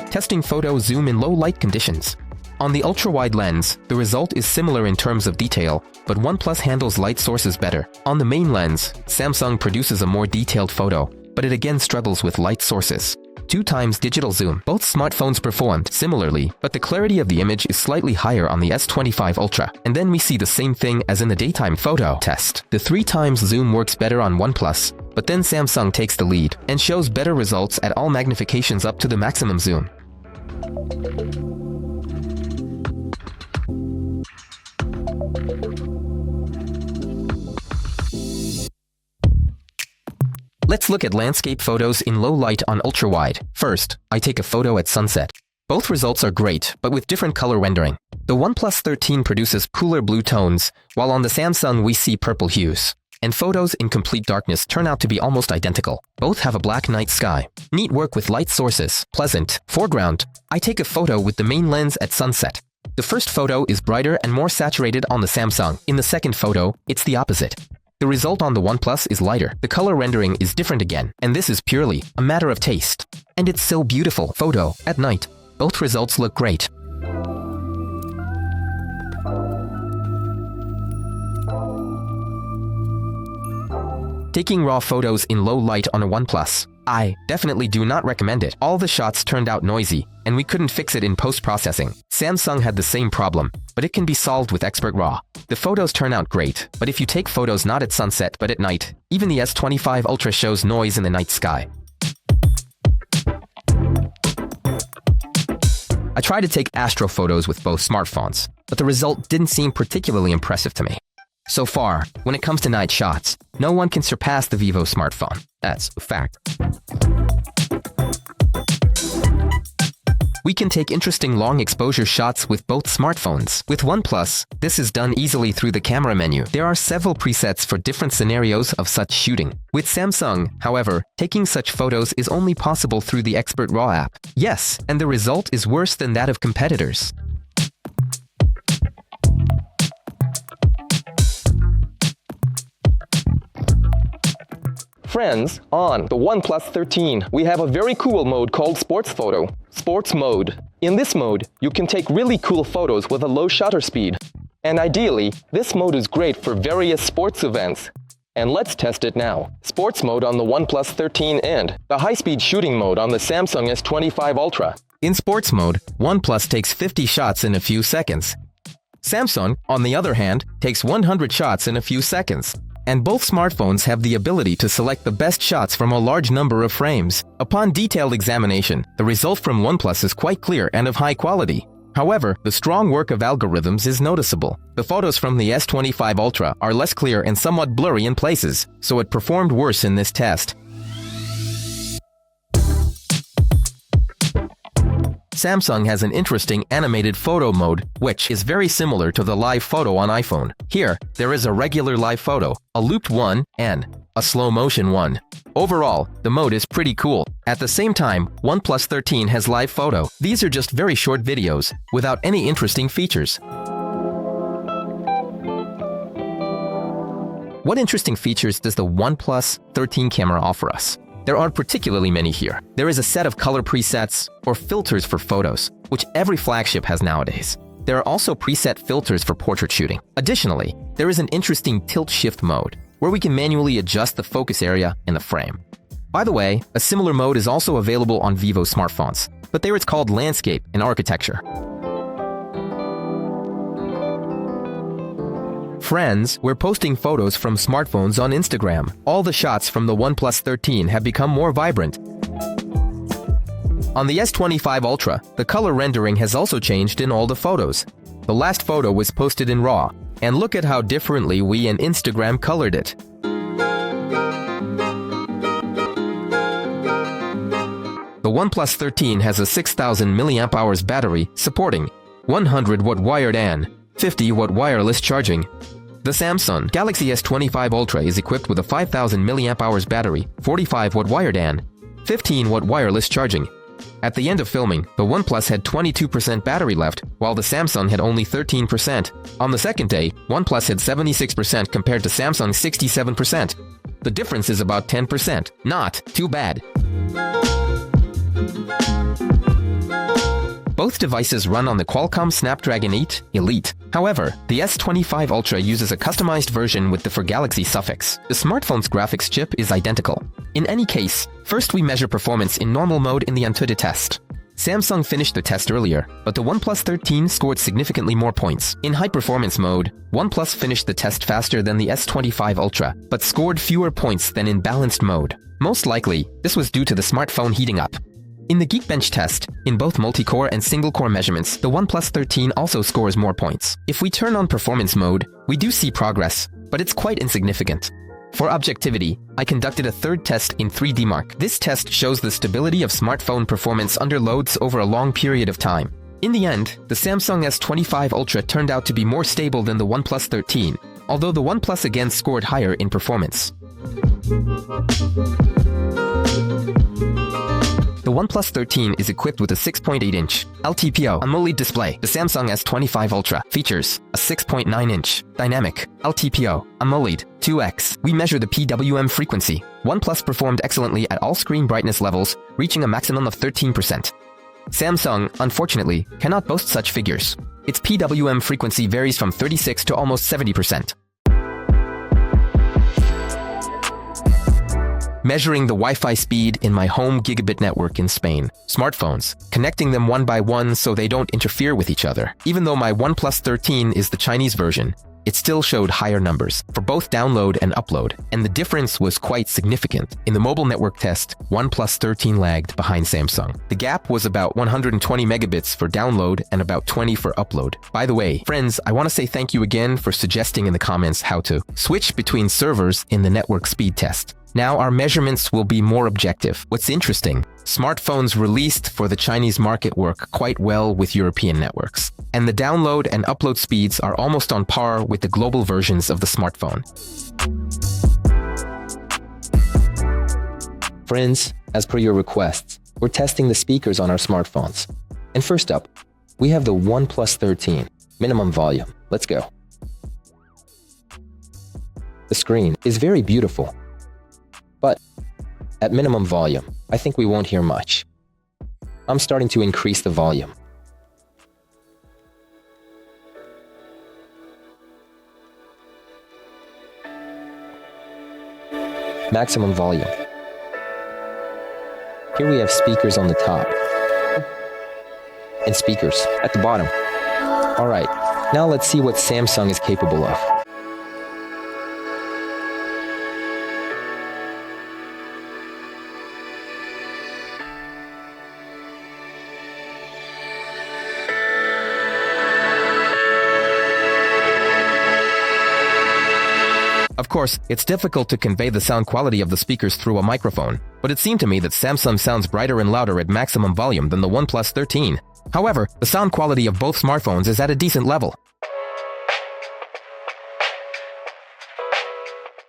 Testing photo zoom in low light conditions. On the ultra-wide lens, the result is similar in terms of detail, but OnePlus handles light sources better. On the main lens, Samsung produces a more detailed photo, but it again struggles with light sources. 2 times digital zoom. Both smartphones performed similarly, but the clarity of the image is slightly higher on the S25 Ultra. And then we see the same thing as in the daytime photo test. The 3 times zoom works better on OnePlus, but then Samsung takes the lead and shows better results at all magnifications up to the maximum zoom. Let's look at landscape photos in low light on ultra-wide. First, I take a photo at sunset. Both results are great, but with different color rendering. The OnePlus 13 produces cooler blue tones, while on the Samsung we see purple hues. And photos in complete darkness turn out to be almost identical. Both have a black night sky. Neat work with light sources. Pleasant. Foreground. I take a photo with the main lens at sunset. The first photo is brighter and more saturated on the Samsung. In the second photo, it's the opposite. The result on the OnePlus is lighter. The color rendering is different again, and this is purely a matter of taste. And it's so beautiful. Photo at night. Both results look great. Taking raw photos in low light on a OnePlus. I definitely do not recommend it. All the shots turned out noisy, and we couldn't fix it in post-processing. Samsung had the same problem, but it can be solved with Expert RAW. The photos turn out great, but if you take photos not at sunset but at night, even the S25 Ultra shows noise in the night sky. I tried to take Astro photos with both smartphones, but the result didn't seem particularly impressive to me. So far, when it comes to night shots, no one can surpass the Vivo smartphone. That's a fact. We can take interesting long exposure shots with both smartphones. With OnePlus, this is done easily through the camera menu. There are several presets for different scenarios of such shooting. With Samsung, however, taking such photos is only possible through the Expert RAW app. Yes, and the result is worse than that of competitors. Friends, on the OnePlus 13, we have a very cool mode called Sports Photo. Sports Mode. In this mode, you can take really cool photos with a low shutter speed. And ideally, this mode is great for various sports events. And let's test it now. Sports Mode on the OnePlus 13 and the high-speed shooting mode on the Samsung S25 Ultra. In Sports Mode, OnePlus takes 50 shots in a few seconds. Samsung, on the other hand, takes 100 shots in a few seconds. And both smartphones have the ability to select the best shots from a large number of frames. Upon detailed examination, the result from OnePlus is quite clear and of high quality. However, the strong work of algorithms is noticeable. The photos from the S25 Ultra are less clear and somewhat blurry in places, so it performed worse in this test. Samsung has an interesting animated photo mode, which is very similar to the live photo on iPhone. Here, there is a regular live photo, a looped one, and a slow motion one. Overall, the mode is pretty cool. At the same time, OnePlus 13 has live photo. These are just very short videos, without any interesting features. What interesting features does the OnePlus 13 camera offer us? There aren't particularly many here. There is a set of color presets, or filters for photos, which every flagship has nowadays. There are also preset filters for portrait shooting. Additionally, there is an interesting tilt-shift mode, where we can manually adjust the focus area in the frame. By the way, a similar mode is also available on Vivo smartphones, but there it's called Landscape in architecture. Friends, we're posting photos from smartphones on Instagram. All the shots from the OnePlus 13 have become more vibrant. On the S25 Ultra, the color rendering has also changed in all the photos. The last photo was posted in RAW, and look at how differently we and Instagram colored it. The OnePlus 13 has a 6000 mAh battery supporting 100-watt wired and 50-watt wireless charging. The Samsung Galaxy S25 Ultra is equipped with a 5000 mAh battery, 45-watt wired and 15-watt wireless charging. At the end of filming, the OnePlus had 22% battery left, while the Samsung had only 13%. On the second day, OnePlus had 76% compared to Samsung's 67%. The difference is about 10%. Not too bad. Both devices run on the Qualcomm Snapdragon 8 Elite. However, the S25 Ultra uses a customized version with the for Galaxy suffix. The smartphone's graphics chip is identical. In any case, first we measure performance in normal mode in the Antutu test. Samsung finished the test earlier, but the OnePlus 13 scored significantly more points. In high-performance mode, OnePlus finished the test faster than the S25 Ultra, but scored fewer points than in balanced mode. Most likely, this was due to the smartphone heating up. In the Geekbench test, in both multi-core and single-core measurements, the OnePlus 13 also scores more points. If we turn on performance mode, we do see progress, but it's quite insignificant. For objectivity, I conducted a third test in 3D Mark. This test shows the stability of smartphone performance under loads over a long period of time. In the end, the Samsung S25 Ultra turned out to be more stable than the OnePlus 13, although the OnePlus again scored higher in performance. The OnePlus 13 is equipped with a 6.8-inch LTPO AMOLED display. The Samsung S25 Ultra features a 6.9-inch dynamic LTPO AMOLED 2X. We measure the PWM frequency. OnePlus performed excellently at all screen brightness levels, reaching a maximum of 13%. Samsung, unfortunately, cannot boast such figures. Its PWM frequency varies from 36 to almost 70%. Measuring the Wi-Fi speed in my home gigabit network in Spain. Smartphones, connecting them one by one so they don't interfere with each other. Even though my OnePlus 13 is the Chinese version, it still showed higher numbers for both download and upload, and the difference was quite significant. In the mobile network test, OnePlus 13 lagged behind Samsung. The gap was about 120 megabits for download and about 20 for upload. By the way, friends, I want to say thank you again for suggesting in the comments how to switch between servers in the network speed test. Now our measurements will be more objective. What's interesting, smartphones released for the Chinese market work quite well with European networks, and the download and upload speeds are almost on par with the global versions of the smartphone. Friends, as per your requests, we're testing the speakers on our smartphones. And first up, we have the OnePlus 13, minimum volume. Let's go. The screen is very beautiful, but at minimum volume, I think we won't hear much. I'm starting to increase the volume. Maximum volume. Here we have speakers on the top and speakers at the bottom. All right, now let's see what Samsung is capable of. Of course, it's difficult to convey the sound quality of the speakers through a microphone, but it seemed to me that Samsung sounds brighter and louder at maximum volume than the OnePlus 13. However, the sound quality of both smartphones is at a decent level.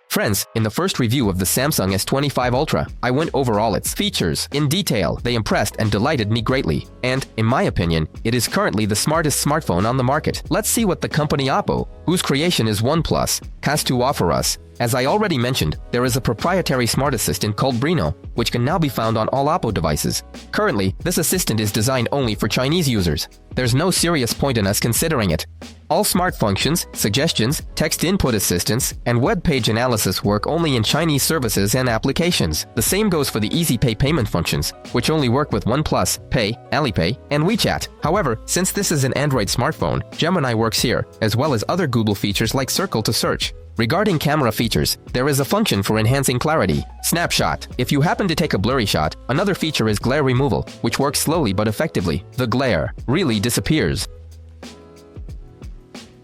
Friends, in the first review of the Samsung S25 Ultra, I went over all its features in detail. They impressed and delighted me greatly. And, in my opinion, it is currently the smartest smartphone on the market. Let's see what the company Oppo, whose creation is OnePlus, has to offer us. As I already mentioned, there is a proprietary smart assistant called Brino, which can now be found on all Oppo devices. Currently, this assistant is designed only for Chinese users. There's no serious point in us considering it. All smart functions, suggestions, text input assistance, and web page analysis work only in Chinese services and applications. The same goes for the Easy Pay payment functions, which only work with OnePlus, Pay, Alipay, and WeChat. However, since this is an Android smartphone, Gemini works here, as well as other Google features like Circle to search. Regarding camera features, there is a function for enhancing clarity, snapshot. If you happen to take a blurry shot, another feature is glare removal, which works slowly but effectively. The glare really disappears.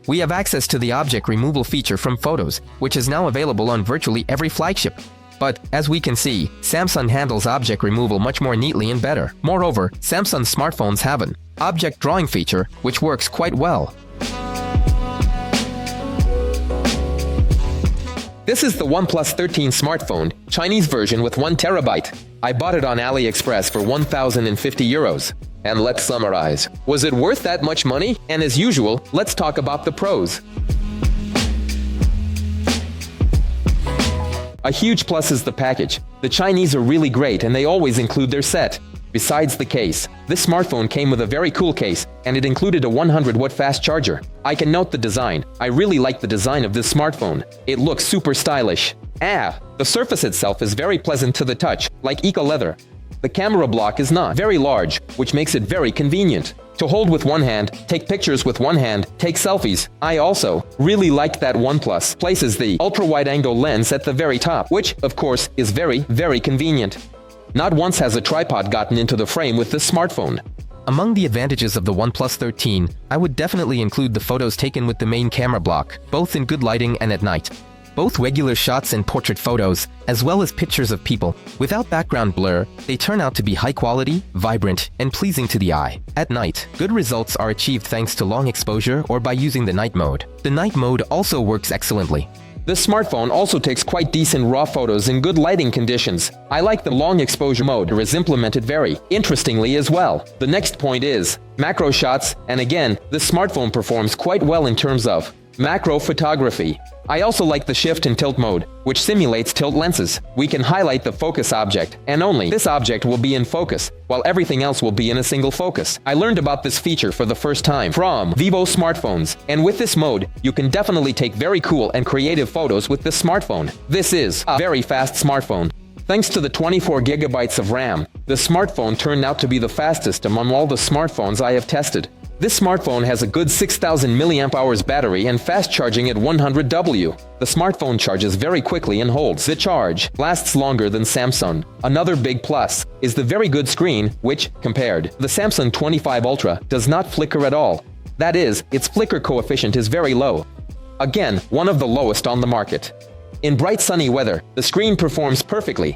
We have access to the object removal feature from Photos, which is now available on virtually every flagship. But, as we can see, Samsung handles object removal much more neatly and better. Moreover, Samsung smartphones have an object drawing feature, which works quite well. This is the OnePlus 13 smartphone, Chinese version with 1 terabyte. I bought it on AliExpress for 1,050 euros. And let's summarize. Was it worth that much money? And as usual, let's talk about the pros. A huge plus is the package. The Chinese are really great and they always include their set. Besides the case, this smartphone came with a very cool case, and it included a 100-watt fast charger. I can note the design. I really like the design of this smartphone. It looks super stylish. The surface itself is very pleasant to the touch, like eco leather. The camera block is not very large, which makes it very convenient. To hold with one hand, take pictures with one hand, take selfies. I also really like that OnePlus places the ultra-wide-angle lens at the very top, which, of course, is very, very convenient. Not once has a tripod gotten into the frame with this smartphone. Among the advantages of the OnePlus 13, I would definitely include the photos taken with the main camera block, both in good lighting and at night. Both regular shots and portrait photos, as well as pictures of people, without background blur, they turn out to be high quality, vibrant, and pleasing to the eye. At night, good results are achieved thanks to long exposure or by using the night mode. The night mode also works excellently. This smartphone also takes quite decent raw photos in good lighting conditions. I like the long exposure mode is implemented very interestingly as well. The next point is macro shots, and again, this smartphone performs quite well in terms of macro photography. I also like the shift and tilt mode, which simulates tilt lenses. We can highlight the focus object, and only this object will be in focus, while everything else will be in a single focus. I learned about this feature for the first time from Vivo smartphones, and with this mode, you can definitely take very cool and creative photos with this smartphone. This is a very fast smartphone. Thanks to the 24 gigabytes of RAM, the smartphone turned out to be the fastest among all the smartphones I have tested. This smartphone has a good 6,000 mAh battery and fast charging at 100W. The smartphone charges very quickly and holds the charge, lasts longer than Samsung. Another big plus is the very good screen, which, compared to the Samsung 25 Ultra, does not flicker at all. That is, its flicker coefficient is very low. Again, one of the lowest on the market. In bright sunny weather, the screen performs perfectly.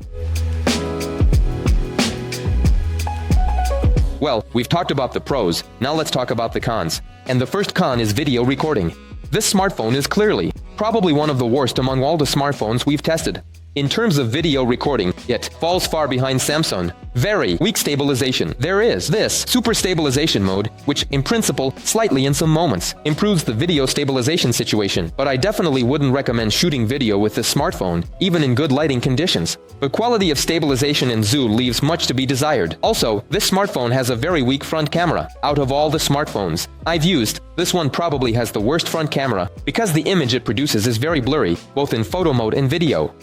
Well, we've talked about the pros, now let's talk about the cons. And the first con is video recording. This smartphone is clearly, probably one of the worst among all the smartphones we've tested. In terms of video recording, it falls far behind Samsung. Very weak stabilization. There is this super stabilization mode, which in principle, slightly in some moments, improves the video stabilization situation, but I definitely wouldn't recommend shooting video with this smartphone, even in good lighting conditions. The quality of stabilization and zoom leaves much to be desired. Also, this smartphone has a very weak front camera. Out of all the smartphones I've used, this one probably has the worst front camera, because the image it produces is very blurry, both in photo mode and video.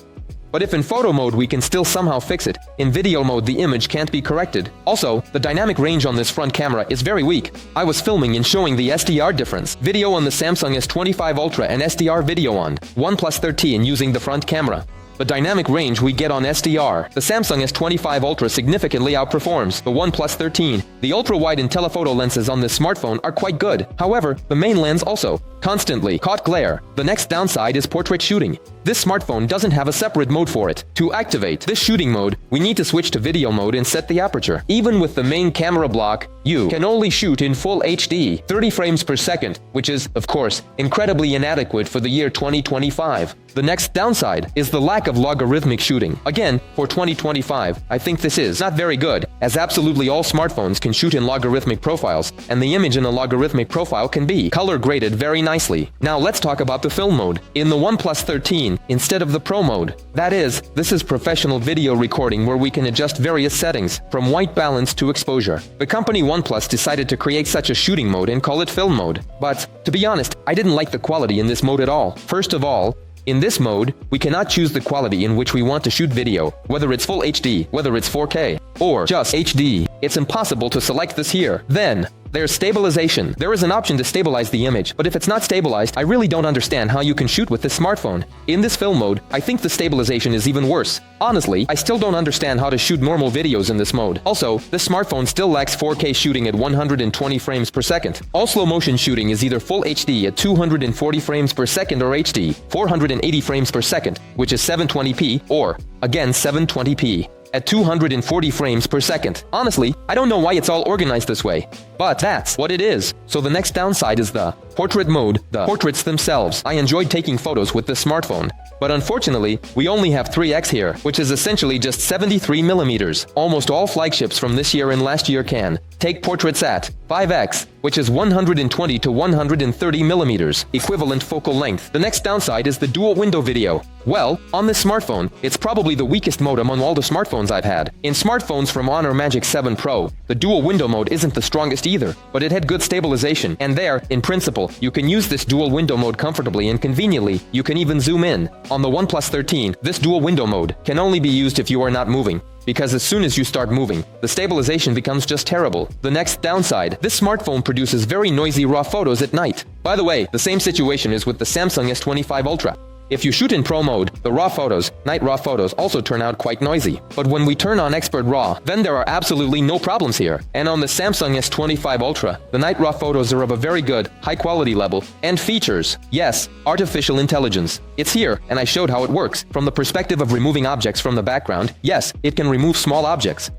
But if in photo mode we can still somehow fix it, in video mode the image can't be corrected. Also, the dynamic range on this front camera is very weak. I was filming and showing the SDR difference. Video on the Samsung S25 Ultra and SDR video on OnePlus 13 using the front camera. The dynamic range we get on SDR, the Samsung S25 Ultra significantly outperforms the OnePlus 13. The ultra-wide and telephoto lenses on this smartphone are quite good. However, the main lens also constantly caught glare. The next downside is portrait shooting. This smartphone doesn't have a separate mode for it. To activate this shooting mode, we need to switch to video mode and set the aperture. Even with the main camera block, you can only shoot in full HD, 30 frames per second, which is, of course, incredibly inadequate for the year 2025. The next downside is the lack of logarithmic shooting. Again, for 2025, I think this is not very good, as absolutely all smartphones can shoot in logarithmic profiles, and the image in a logarithmic profile can be color graded very nicely. Now let's talk about the film mode. In the OnePlus 13, instead of the Pro mode. That is, this is professional video recording where we can adjust various settings, from white balance to exposure. The company OnePlus decided to create such a shooting mode and call it film mode. But, to be honest, I didn't like the quality in this mode at all. First of all, in this mode, we cannot choose the quality in which we want to shoot video, whether it's full HD, whether it's 4K, or just HD. It's impossible to select this here. Then, there's stabilization. There is an option to stabilize the image, but if it's not stabilized, I really don't understand how you can shoot with this smartphone. In this film mode, I think the stabilization is even worse. Honestly, I still don't understand how to shoot normal videos in this mode. Also, this smartphone still lacks 4K shooting at 120 frames per second. All slow motion shooting is either full HD at 240 frames per second or HD, 480 frames per second, which is 720p, or, again 720p. At 240 frames per second. Honestly, I don't know why it's all organized this way, but that's what it is. So the next downside is the portrait mode, the portraits themselves. I enjoyed taking photos with this smartphone, but unfortunately, we only have 3x here, which is essentially just 73 millimeters. Almost all flagships from this year and last year can take portraits at 5x, which is 120 to 130 millimeters, equivalent focal length. The next downside is the dual window video. Well, on this smartphone, it's probably the weakest mode among all the smartphones I've had. In smartphones from Honor Magic 7 Pro, the dual window mode isn't the strongest either, but it had good stabilization, and there, in principle, you can use this dual window mode comfortably and conveniently. You can even zoom in. On the OnePlus 13, this dual window mode can only be used if you are not moving, because as soon as you start moving, the stabilization becomes just terrible. The next downside, this smartphone produces very noisy raw photos at night. By the way, the same situation is with the Samsung S25 Ultra. If you shoot in Pro mode, the raw photos, night raw photos, also turn out quite noisy. But when we turn on Expert RAW, then there are absolutely no problems here. And on the Samsung S25 Ultra, the night raw photos are of a very good, high quality level, and features. Yes, artificial intelligence. It's here, and I showed how it works. From the perspective of removing objects from the background, yes, it can remove small objects.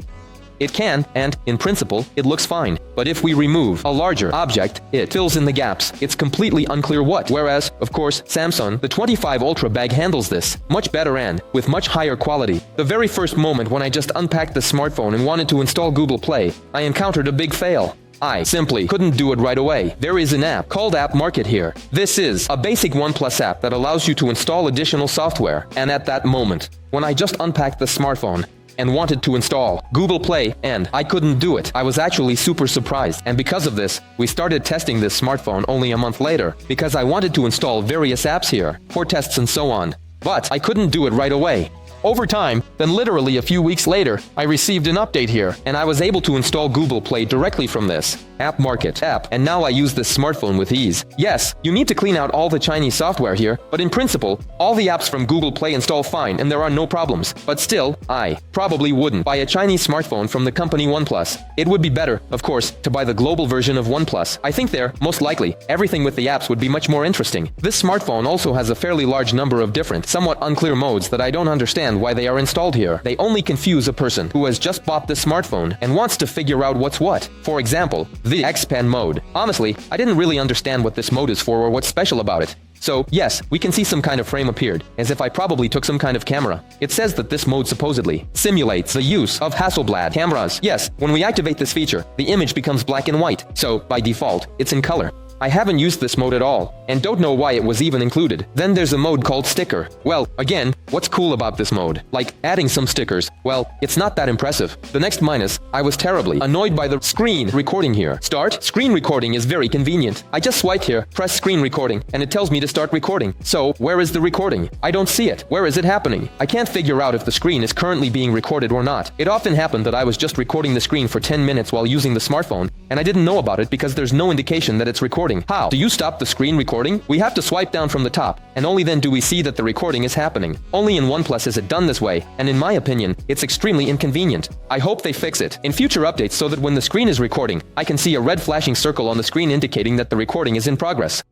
It can, and, in principle, it looks fine. But if we remove a larger object, it fills in the gaps. It's completely unclear what. Whereas, of course, Samsung, the 25 Ultra bag handles this much better and with much higher quality. The very first moment when I just unpacked the smartphone and wanted to install Google Play, I encountered a big fail. I simply couldn't do it right away. There is an app called App Market here. This is a basic OnePlus app that allows you to install additional software. And at that moment, when I just unpacked the smartphone and wanted to install Google Play, and I couldn't do it. I was actually super surprised, and because of this, we started testing this smartphone only a month later, because I wanted to install various apps here, for tests and so on. But I couldn't do it right away. Over time, then literally a few weeks later, I received an update here, and I was able to install Google Play directly from this App Market app, and now I use this smartphone with ease. Yes, you need to clean out all the Chinese software here, but in principle, all the apps from Google Play install fine and there are no problems. But still, I probably wouldn't buy a Chinese smartphone from the company OnePlus. It would be better, of course, to buy the global version of OnePlus. I think there, most likely, everything with the apps would be much more interesting. This smartphone also has a fairly large number of different, somewhat unclear modes that I don't understand why they are installed here. They only confuse a person who has just bought this smartphone and wants to figure out what's what. For example, the X-Pan mode. Honestly, I didn't really understand what this mode is for or what's special about it. So, yes, we can see some kind of frame appeared, as if I probably took some kind of camera. It says that this mode supposedly simulates the use of Hasselblad cameras. Yes, when we activate this feature, the image becomes black and white, so, by default, it's in color. I haven't used this mode at all, and don't know why it was even included. Then there's a mode called Sticker. Well, again, what's cool about this mode? Like, adding some stickers. Well, it's not that impressive. The next minus, I was terribly annoyed by the screen recording here. Start? Screen recording is very convenient. I just swipe here, press screen recording, and it tells me to start recording. So, where is the recording? I don't see it. Where is it happening? I can't figure out if the screen is currently being recorded or not. It often happened that I was just recording the screen for 10 minutes while using the smartphone, and I didn't know about it because there's no indication that it's recording. How? Do you stop the screen recording? We have to swipe down from the top, and only then do we see that the recording is happening. Only in OnePlus is it done this way, and in my opinion, it's extremely inconvenient. I hope they fix it in future updates so that when the screen is recording, I can see a red flashing circle on the screen indicating that the recording is in progress.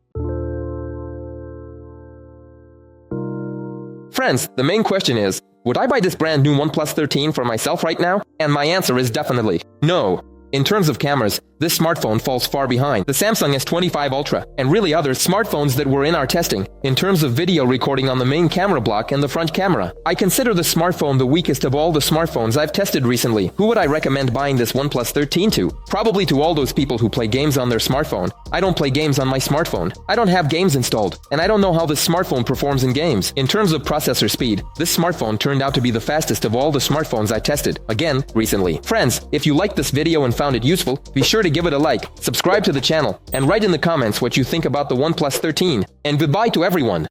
Friends, the main question is, would I buy this brand new OnePlus 13 for myself right now? And my answer is definitely no. In terms of cameras, this smartphone falls far behind the Samsung S25 Ultra and really other smartphones that were in our testing. In terms of video recording on the main camera block and the front camera, I consider the smartphone the weakest of all the smartphones I've tested recently. Who would I recommend buying this OnePlus 13 to? Probably to all those people who play games on their smartphone. I don't play games on my smartphone. I don't have games installed, and I don't know how this smartphone performs in games. In terms of processor speed, this smartphone turned out to be the fastest of all the smartphones I tested, again, recently. Friends, if you liked this video and found it useful, be sure to give it a like, subscribe to the channel, and write in the comments what you think about the OnePlus 13. And goodbye to everyone.